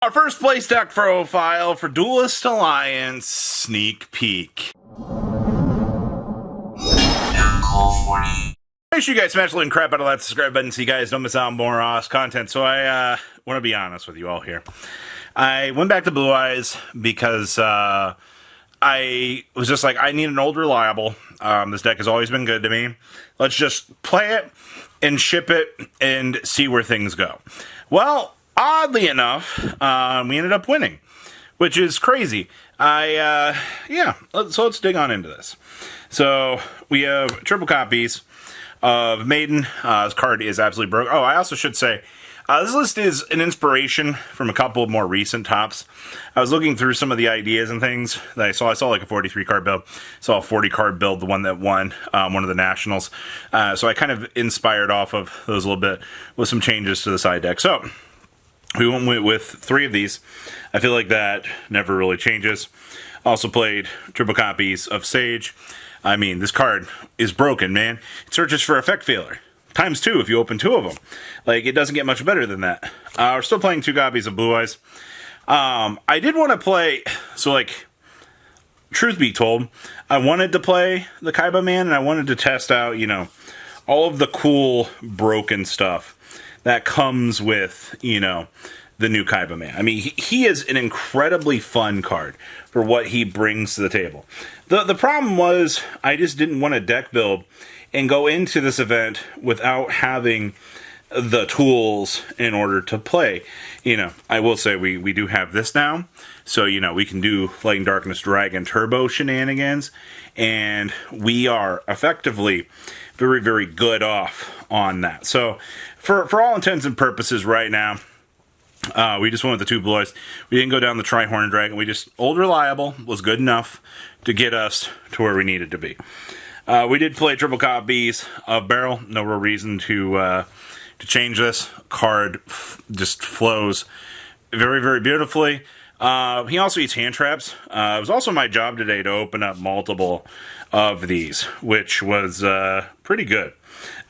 Our first place deck profile for Duelist Alliance Sneak Peek. Make sure you guys smash the link crap out of that subscribe button so you guys don't miss out on more content. So I want to be honest with you all here. I went back to Blue Eyes because I was just like, I need an old reliable. This deck has always been good to me. Let's just play it and ship it and see where things go. Well, oddly enough, we ended up winning, which is crazy. So let's dig on into this. So we have triple copies of Maiden. This card is absolutely broke. Oh, I also should say, this list is an inspiration from a couple of more recent tops. I was looking through some of the ideas and things that I saw. I saw like a 43 card build. Saw a 40 card build, the one that won one of the nationals. So I kind of inspired off of those a little bit with some changes to the side deck. So we went with 3 of these. I feel like that never really changes. Also played triple copies of Sage. I mean, this card is broken, man. It searches for effect failure. Times 2 if you open 2 of them. Like, it doesn't get much better than that. We're still playing 2 copies of Blue Eyes. I did want to play, so like, truth be told, I wanted to play the Kaiba Man, and I wanted to test out, you know, all of the cool broken stuff that comes with, you know, the new Kaiba Man. I mean, he is an incredibly fun card for what he brings to the table. The problem was, I just didn't want to deck build and go into this event without having the tools in order to play. You know, I will say we do have this now, so, you know, we can do Light and Darkness Dragon Turbo shenanigans, and we are effectively very, very good off on that. So, for all intents and purposes right now, we just went with the 2 Blue Eyes. We didn't go down the Tri-Horn Dragon. We just, old reliable was good enough to get us to where we needed to be. We did play triple copies of Barrel. No real reason to change this. Card just flows very, very beautifully. He also eats hand traps. It was also my job today to open up multiple of these, which was pretty good.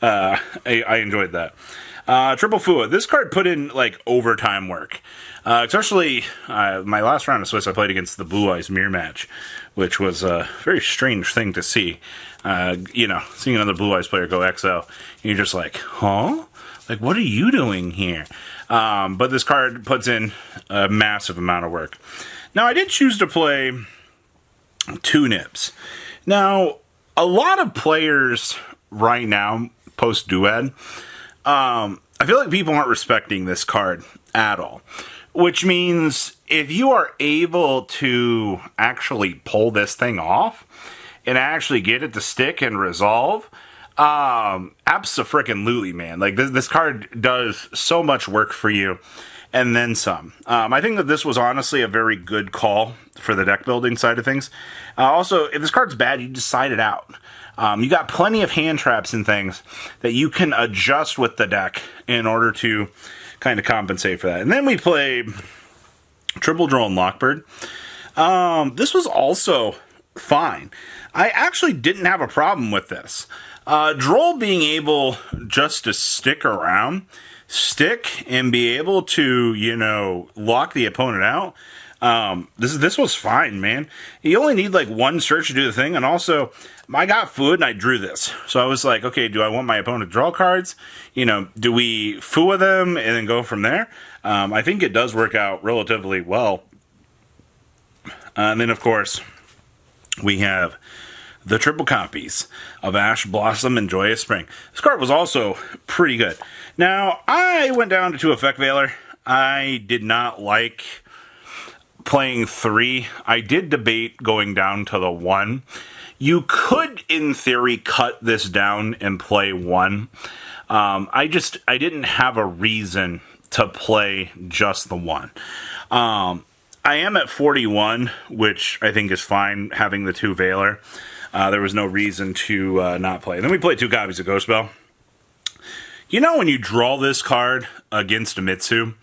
I enjoyed that. Triple Fua. This card put in, like, overtime work. Especially my last round of Swiss, I played against the Blue Eyes mirror match, which was a very strange thing to see. You know, seeing another Blue Eyes player go XL, and you're just like, huh? Like, what are you doing here? But this card puts in a massive amount of work. Now, I did choose to play 2 Nips. Now, a lot of players right now, post-Duad, I feel like people aren't respecting this card at all. Which means if you are able to actually pull this thing off and actually get it to stick and resolve, abso-frickin-lutely, man. Like, this card does so much work for you, and then some. I think that this was honestly a very good call for the deck building side of things. Also, if this card's bad, you just side it out. You got plenty of hand traps and things that you can adjust with the deck in order to kind of compensate for that. And then we played Triple Drone Lockbird. This was also fine. I actually didn't have a problem with this. Droll being able just to stick around, stick, and be able to, you know, lock the opponent out. This was fine, man. You only need like 1 search to do the thing, and also I got food and I drew this. So I was like, okay, do I want my opponent to draw cards? You know, do we Fua them and then go from there? I think it does work out relatively well. And then, of course, we have the triple copies of Ash Blossom and Joyous Spring. This card was also pretty good. Now, I went down to 2 Effect Veiler. I did not like playing 3. I did debate going down to the 1. You could, in theory, cut this down and play 1. I didn't have a reason to play just the 1. I am at 41, which I think is fine, having the 2 Veiler. There was no reason to not play. And then we played 2 copies of Ghost Bell. You know, when you draw this card against a Mitsu,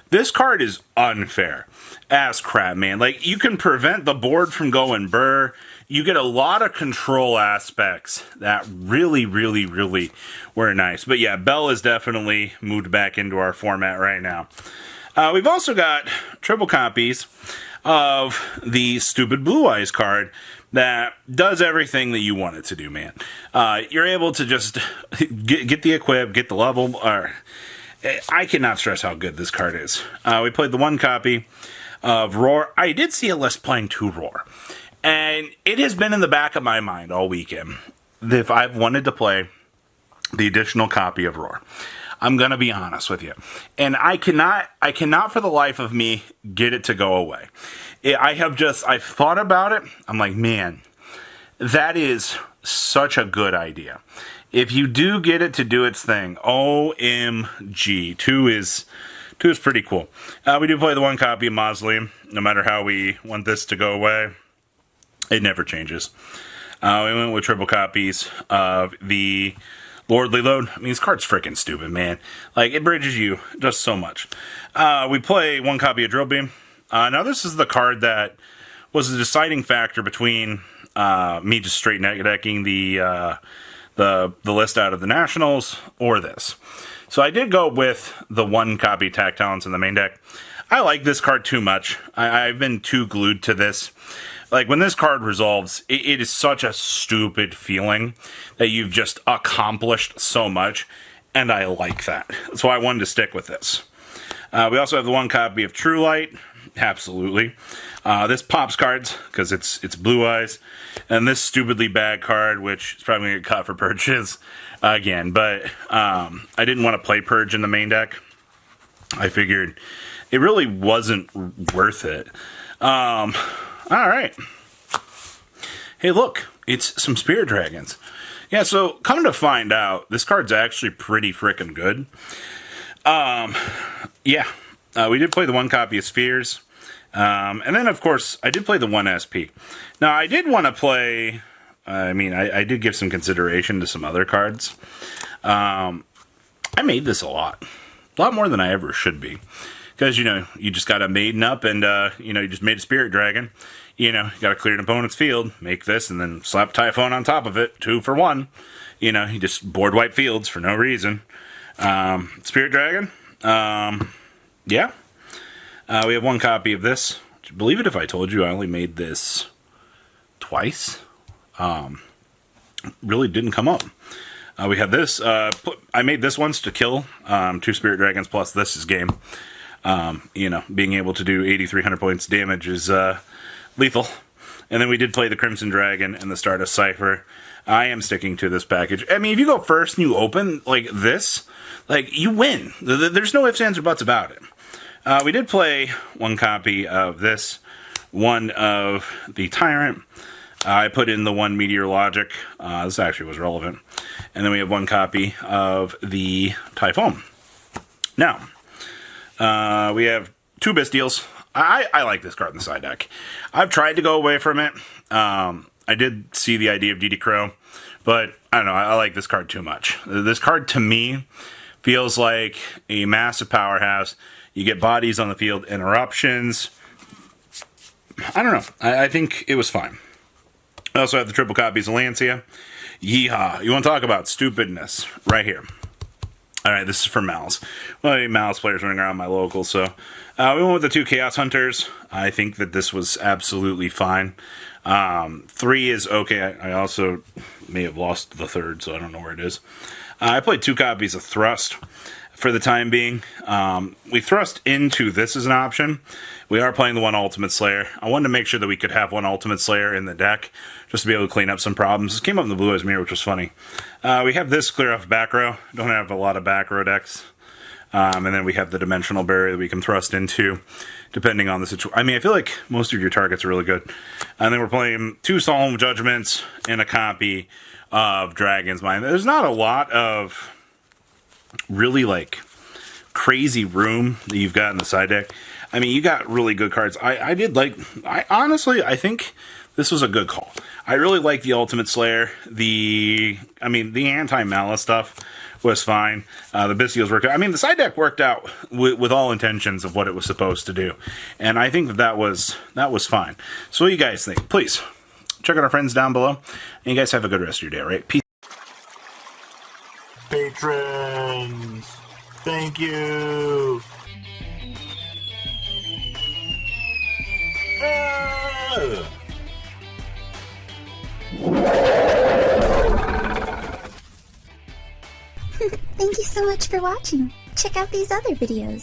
this card is unfair as crap, man. Like, you can prevent the board from going burr. You get a lot of control aspects that really, really, really were nice. But yeah, Bell is definitely moved back into our format right now. We've also got triple copies of the stupid Blue Eyes card that does everything that you want it to do, man. You're able to just get the equip, get the level. I cannot stress how good this card is. We played the one copy of Roar. I did see a list playing 2 Roar. And it has been in the back of my mind all weekend if I've wanted to play the additional copy of Roar. I'm going to be honest with you. And I cannot for the life of me get it to go away. I've thought about it. I'm like, man, that is such a good idea. If you do get it to do its thing, OMG, 2 is pretty cool. We do play the one copy of Mausoleum, no matter how we want this to go away. It never changes. We went with triple copies of the Lordly Load. I mean, this card's freaking stupid, man. Like, it bridges you just so much. We play one copy of Drill Beam. Now, this is the card that was the deciding factor between me just straight decking the list out of the Nationals or this. So I did go with the one copy Tac Talents in the main deck. I like this card too much. I've been too glued to this. Like, when this card resolves, it is such a stupid feeling that you've just accomplished so much, and I like that. That's why I wanted to stick with this. We also have the one copy of True Light. Absolutely. This pops cards, because it's Blue Eyes, and this stupidly bad card, which is probably going to get cut for purges again, but I didn't want to play Purge in the main deck. I figured it really wasn't worth it. Alright. Hey, look. It's some Spirit Dragons. Yeah, so, coming to find out, this card's actually pretty freaking good. Yeah. We did play the one copy of Spheres. And then, of course, I did play the one SP. Now, I did want to play... I did give some consideration to some other cards. I made this a lot more than I ever should be. Because, you just got a Maiden up and, you just made a Spirit Dragon. You got to clear an opponent's field, make this, and then slap Typhon on top of it, 2 for 1. You just board wipe fields for no reason. Spirit Dragon, yeah. We have one copy of this. Believe it if I told you I only made this twice. Really didn't come up. We had this. I made this once to kill 2 Spirit Dragons plus this is game. Being able to do 8,300 points damage is lethal. And then we did play the Crimson Dragon and the Stardust Cipher. I am sticking to this package. I mean, if you go first and you open like this, like, you win. There's no ifs, ands, or buts about it. We did play one copy of this, one of the Tyrant. I put in the one Meteorologic. This actually was relevant. And then we have one copy of the Typhoon. Now, we have 2 Bystials. I like this card in the side deck. I've tried to go away from it. I did see the idea of DD Crow, but I don't know. I like this card too much. This card, to me, feels like a massive powerhouse. You get bodies on the field, interruptions. I don't know. I think it was fine. I also have the triple copies of Lancia. Yeehaw. You want to talk about stupidness? Right here. Alright, this is for Mal's. Well, Mal's players running around my local, so... we went with the 2 Chaos Hunters. I think that this was absolutely fine. 3 is okay. I also may have lost the 3rd, so I don't know where it is. I played 2 copies of Thrust for the time being. We thrust into this as an option. We are playing the one Ultimate Slayer. I wanted to make sure that we could have one Ultimate Slayer in the deck, just to be able to clean up some problems. This came up in the Blue Eyes Mirror, which was funny. We have this clear off back row. Don't have a lot of back row decks. And then we have the Dimensional Barrier that we can thrust into, depending on the situation. I mean, I feel like most of your targets are really good. And then we're playing 2 Solemn Judgments and a copy of Dragon's Mind. There's not a lot of really, like, crazy room that you've got in the side deck. I mean, you got really good cards. I think this was a good call. I really like the Ultimate Slayer. The anti-Malice stuff was fine. The Bystials worked out. I mean, the side deck worked out with all intentions of what it was supposed to do. And I think that was fine. So what do you guys think? Please, check out our friends down below. And you guys have a good rest of your day, all right? Peace. Patrons, thank you. Thank you so much for watching. Check out these other videos.